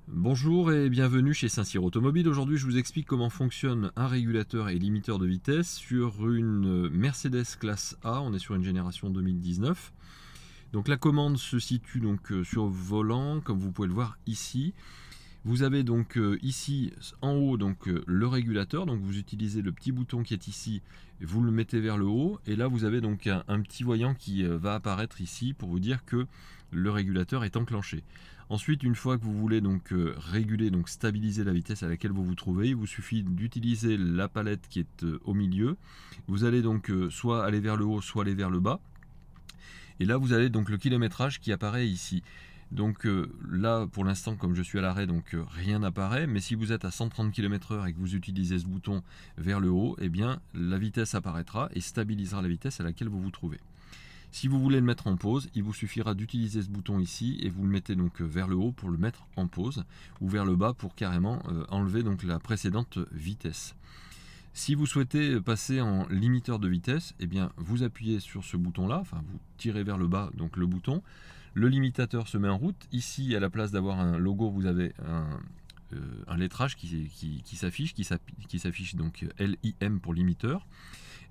Bonjour et bienvenue chez Saint-Cyr Automobile. Aujourd'hui, je vous explique comment fonctionne un régulateur et limiteur de vitesse sur une Mercedes classe A. On est sur une génération 2019. Donc la commande se situe donc sur volant, comme vous pouvez le voir ici. Vous avez donc ici en haut donc le régulateur. Donc vous utilisez le petit bouton qui est ici, vous le mettez vers le haut et là vous avez donc un petit voyant qui va apparaître ici pour vous dire que le régulateur est enclenché. Ensuite, une fois que vous voulez donc réguler, donc stabiliser la vitesse à laquelle vous vous trouvez, il vous suffit d'utiliser la palette qui est au milieu. Vous allez donc soit aller vers le haut, soit aller vers le bas. Et là, vous avez donc le kilométrage qui apparaît ici. Donc là, pour l'instant, comme je suis à l'arrêt, donc rien n'apparaît. Mais si vous êtes à 130 km/h et que vous utilisez ce bouton vers le haut, eh bien la vitesse apparaîtra et stabilisera la vitesse à laquelle vous vous trouvez. Si vous voulez le mettre en pause, il vous suffira d'utiliser ce bouton ici et vous le mettez donc vers le haut pour le mettre en pause ou vers le bas pour carrément enlever donc la précédente vitesse. Si vous souhaitez passer en limiteur de vitesse, eh bien vous appuyez sur ce bouton là, enfin vous tirez vers le bas donc le bouton. Le limitateur se met en route. Ici, à la place d'avoir un logo, vous avez un lettrage qui s'affiche donc LIM pour limiteur.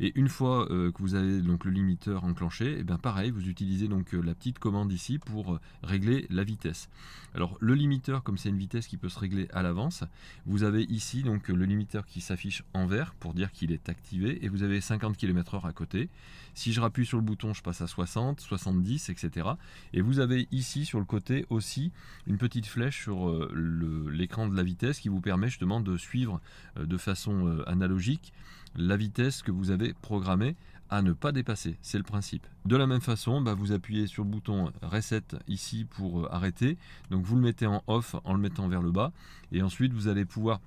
Et une fois que vous avez donc le limiteur enclenché, et bien pareil, vous utilisez donc la petite commande ici pour régler la vitesse. Alors le limiteur, comme c'est une vitesse qui peut se régler à l'avance, vous avez ici donc le limiteur qui s'affiche en vert pour dire qu'il est activé et vous avez 50 km/h à côté. Si je rappuie sur le bouton, je passe à 60, 70, etc. Et vous avez ici sur le côté aussi une petite flèche sur l'écran de la vitesse qui vous permet justement de suivre de façon analogique la vitesse que vous avez programmée à ne pas dépasser. C'est le principe. De la même façon, vous appuyez sur le bouton Reset ici pour arrêter. Donc vous le mettez en off en le mettant vers le bas. Et ensuite, vous allez pouvoir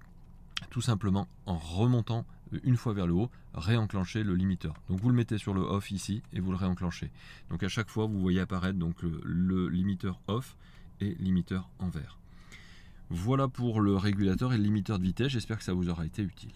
tout simplement, en remontant une fois vers le haut, réenclencher le limiteur. Donc vous le mettez sur le off ici et vous le réenclenchez. Donc à chaque fois, vous voyez apparaître donc le limiteur off et limiteur en vert. Voilà pour le régulateur et le limiteur de vitesse. J'espère que ça vous aura été utile.